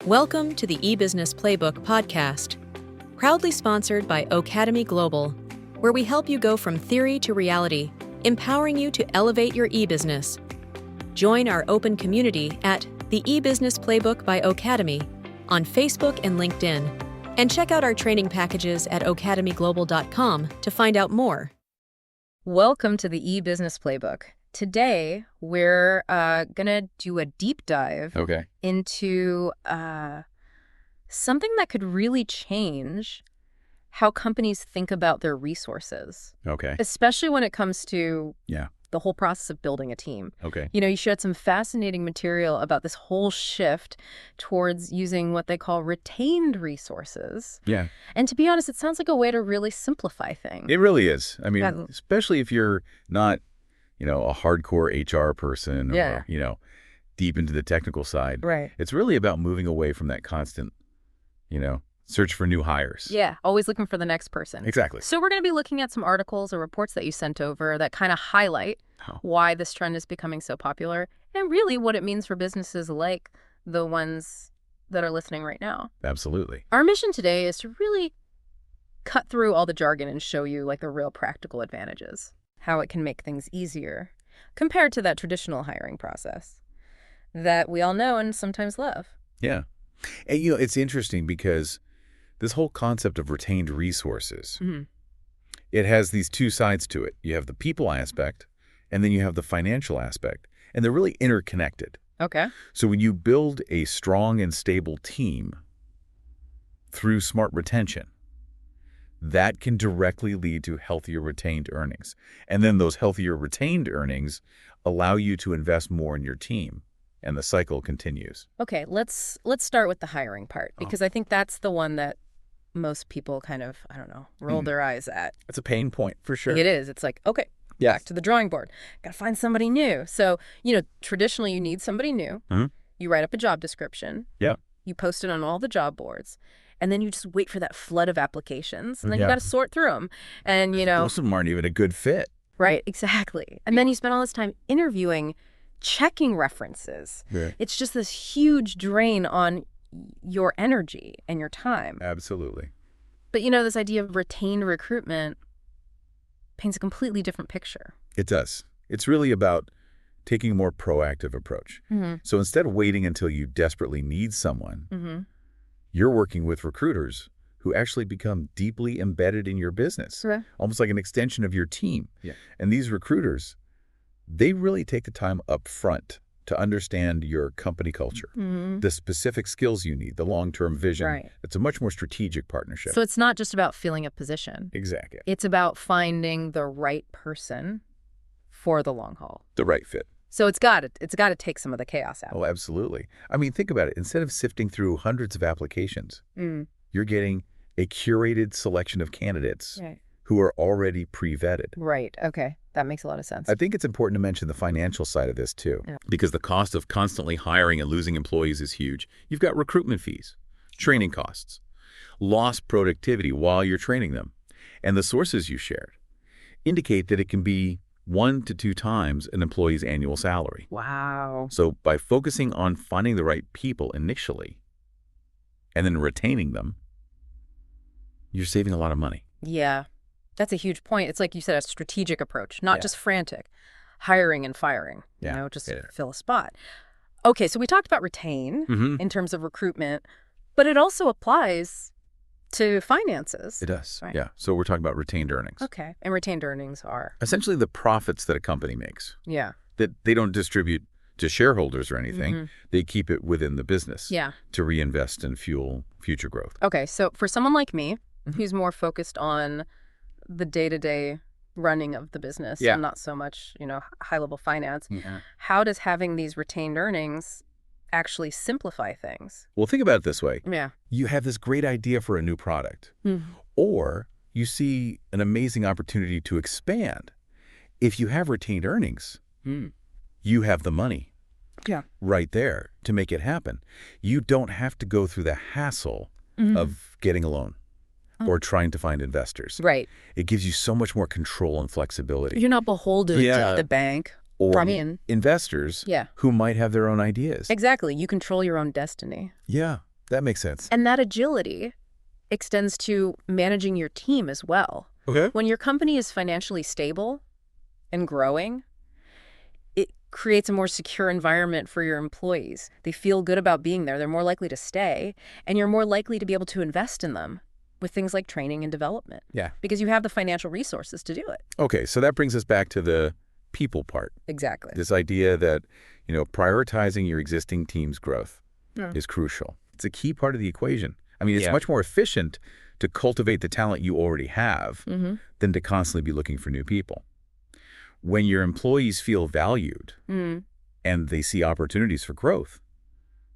Welcome to the eBusiness Playbook podcast, proudly sponsored by Academy Global, where we help you go from theory to reality, empowering you to elevate your e-business. Join our open community at the eBusiness Playbook by Academy on Facebook and LinkedIn, and check out our training packages at academyglobal.com to find out more. Welcome to the eBusiness Playbook. Today, we're going to do a deep dive into something that could really change how companies think about their resources. Especially when it comes to the whole process of building a team. You know, you shared some fascinating material about this whole shift towards using what they call retained resources. And to be honest, it sounds like a way to really simplify things. It really is. I mean, especially if you're not, a hardcore HR person or, deep into the technical side. It's really about moving away from that constant, search for new hires. Always looking for the next person. Exactly. So we're going to be looking at some articles or reports that you sent over that kind of highlight why this trend is becoming so popular and really what it means for businesses like the ones that are listening right now. Absolutely. Our mission today is to really cut through all the jargon and show you like the real practical advantages, how it can make things easier compared to that traditional hiring process that we all know and sometimes love. And, it's interesting because this whole concept of retained resources, it has these two sides to it. You have the people aspect, and then you have the financial aspect, and they're really interconnected. So when you build a strong and stable team through smart retention, that can directly lead to healthier retained earnings. And then those healthier retained earnings allow you to invest more in your team, and the cycle continues. Okay, let's start with the hiring part, because I think that's the one that most people kind of, roll their eyes at. It's a pain point for sure. It is. It's like, okay, back to the drawing board. Got to find somebody new. So, traditionally you need somebody new. You write up a job description. You post it on all the job boards. And then you just wait for that flood of applications. And then you got to sort through them. And, most of them aren't even a good fit. Right, exactly. And then you spend all this time interviewing, checking references. It's just this huge drain on your energy and your time. Absolutely. But, this idea of retained recruitment paints a completely different picture. It does. It's really about taking a more proactive approach. So instead of waiting until you desperately need someone, you're working with recruiters who actually become deeply embedded in your business, almost like an extension of your team. And these recruiters, they really take the time up front to understand your company culture, the specific skills you need, the long-term vision. It's a much more strategic partnership. So it's not just about filling a position. Exactly. It's about finding the right person for the long haul. The right fit. So it's got to take some of the chaos out. Oh, absolutely. I mean, think about it. Instead of sifting through hundreds of applications, you're getting a curated selection of candidates who are already pre-vetted. Right. Okay. That makes a lot of sense. I think it's important to mention the financial side of this too, because the cost of constantly hiring and losing employees is huge. You've got recruitment fees, training costs, lost productivity while you're training them. And the sources you shared indicate that it can be 1 to 2 times an employee's annual salary. Wow. So by focusing on finding the right people initially and then retaining them, you're saving a lot of money. Yeah, that's a huge point. It's like you said, a strategic approach, not just frantic hiring and firing, just fill a spot. Okay, so we talked about retain in terms of recruitment, but it also applies to finances. It does. Yeah. So we're talking about retained earnings. Okay. And retained earnings are? Essentially the profits that a company makes. That they don't distribute to shareholders or anything. They keep it within the business to reinvest and fuel future growth. Okay. So for someone like me, who's more focused on the day-to-day running of the business and not so much, high-level finance, how does having these retained earnings actually simplify things? Well, think about it this way. You have this great idea for a new product, or you see an amazing opportunity to expand. If you have retained earnings, you have the money right there to make it happen. You don't have to go through the hassle of getting a loan or trying to find investors. It gives you so much more control and flexibility. You're not beholden to the bank or investors who might have their own ideas. Exactly. You control your own destiny. That makes sense. And that agility extends to managing your team as well. Okay. When your company is financially stable and growing, it creates a more secure environment for your employees. They feel good about being there. They're more likely to stay, and you're more likely to be able to invest in them with things like training and development. Yeah. Because you have the financial resources to do it. Okay, so that brings us back to the people part. Exactly. This idea that, prioritizing your existing team's growth is crucial. It's a key part of the equation. I mean, it's much more efficient to cultivate the talent you already have than to constantly be looking for new people. When your employees feel valued and they see opportunities for growth,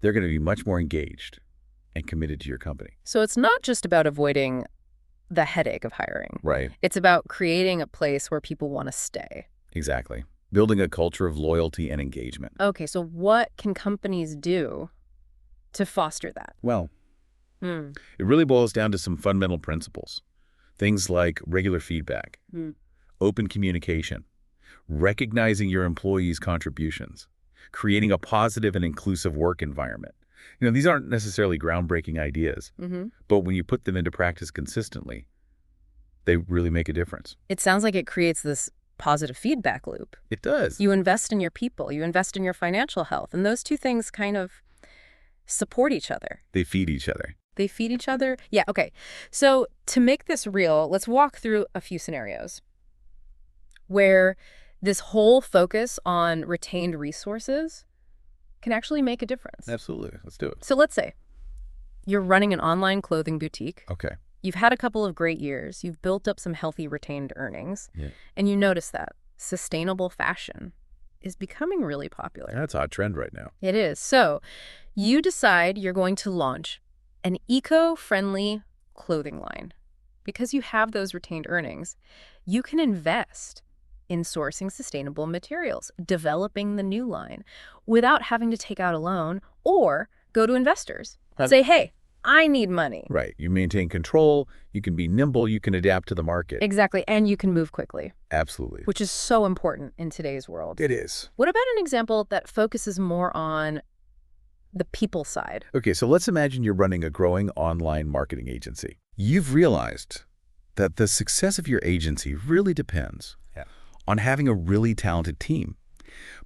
they're going to be much more engaged and committed to your company. So it's not just about avoiding the headache of hiring. Right. It's about creating a place where people want to stay. Exactly. Building a culture of loyalty and engagement. Okay, so what can companies do to foster that? Well, it really boils down to some fundamental principles. Things like regular feedback, open communication, recognizing your employees' contributions, creating a positive and inclusive work environment. These aren't necessarily groundbreaking ideas, but when you put them into practice consistently, they really make a difference. It sounds like it creates this positive feedback loop. It does. You invest in your people, you invest in your financial health, and those two things kind of support each other. They feed each other. They feed each other? Yeah, okay. So to make this real, let's walk through a few scenarios where this whole focus on retained resources can actually make a difference. Absolutely. Let's do it. So let's say you're running an online clothing boutique. Okay. You've had a couple of great years. You've built up some healthy retained earnings. And you notice that sustainable fashion is becoming really popular. That's a hot trend right now. It is. So you decide you're going to launch an eco-friendly clothing line. Because you have those retained earnings, you can invest in sourcing sustainable materials, developing the new line without having to take out a loan or go to investors. Say, hey, I need money. Right. You maintain control, you can be nimble, you can adapt to the market. Exactly. And you can move quickly. Absolutely. Which is so important in today's world. It is. What about an example that focuses more on the people side? Okay, so let's imagine you're running a growing online marketing agency. You've realized that the success of your agency really depends on having a really talented team.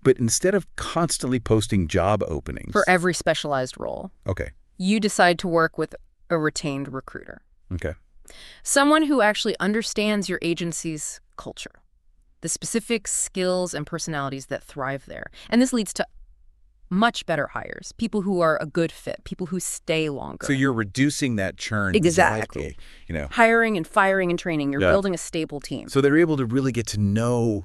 But instead of constantly posting job openings for every specialized role, you decide to work with a retained recruiter. Okay. Someone who actually understands your agency's culture, the specific skills and personalities that thrive there. And this leads to much better hires, people who are a good fit, people who stay longer. So you're reducing that churn. Exactly. Hiring and firing and training. You're building a stable team. So they're able to really get to know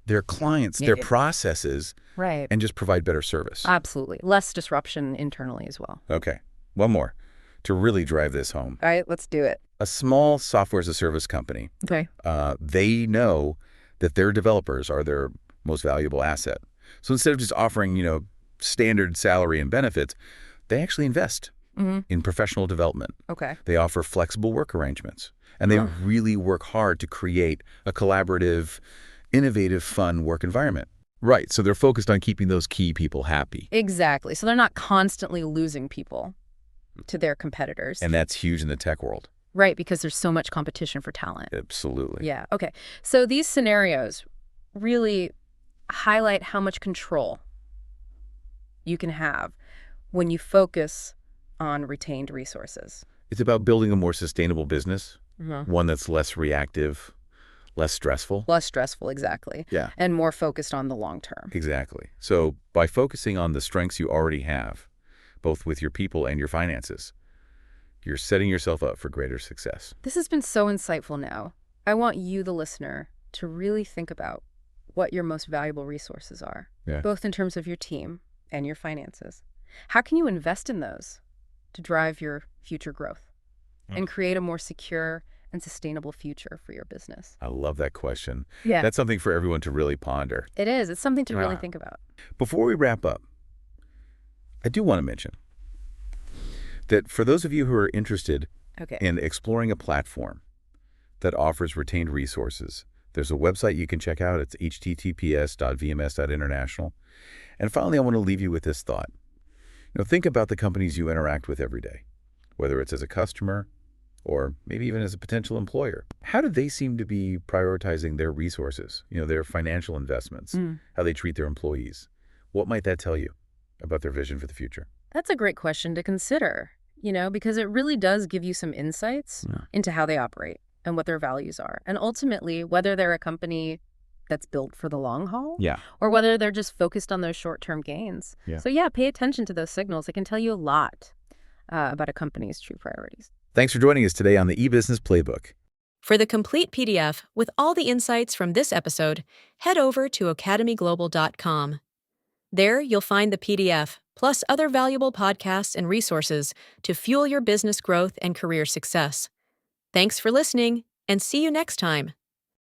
their clients, their processes, and just provide better service. Absolutely. Less disruption internally as well. Okay. One more to really drive this home. All right, let's do it. A small software as a service company. Okay. They know that their developers are their most valuable asset. So instead of just offering, standard salary and benefits, they actually invest in professional development. Okay. They offer flexible work arrangements, and they really work hard to create a collaborative, innovative, fun work environment. Right. So they're focused on keeping those key people happy. Exactly. So they're not constantly losing people to their competitors. And that's huge in the tech world. Right, because there's so much competition for talent. Absolutely. Yeah. Okay. So these scenarios really highlight how much control you can have when you focus on retained resources. It's about building a more sustainable business, one that's less reactive, less stressful. Less stressful, exactly. Yeah. And more focused on the long term. Exactly. So by focusing on the strengths you already have, both with your people and your finances, you're setting yourself up for greater success. This has been so insightful now. I want you, the listener, to really think about what your most valuable resources are, both in terms of your team and your finances. How can you invest in those to drive your future growth and create a more secure and sustainable future for your business? I love that question. Yeah. That's something for everyone to really ponder. It is. It's something to really think about. Before we wrap up, I do want to mention that for those of you who are interested in exploring a platform that offers retained resources, there's a website you can check out. It's https://vms.international. And finally, I want to leave you with this thought. Now, think about the companies you interact with every day, whether it's as a customer or maybe even as a potential employer. How do they seem to be prioritizing their resources, their financial investments, how they treat their employees? What might that tell you about their vision for the future? That's a great question to consider, because it really does give you some insights into how they operate and what their values are. And ultimately, whether they're a company that's built for the long haul or whether they're just focused on those short-term gains. So pay attention to those signals. It can tell you a lot about a company's true priorities. Thanks for joining us today on the eBusiness Playbook. For the complete PDF with all the insights from this episode, head over to academyglobal.com. There, you'll find the PDF, plus other valuable podcasts and resources to fuel your business growth and career success. Thanks for listening, and see you next time.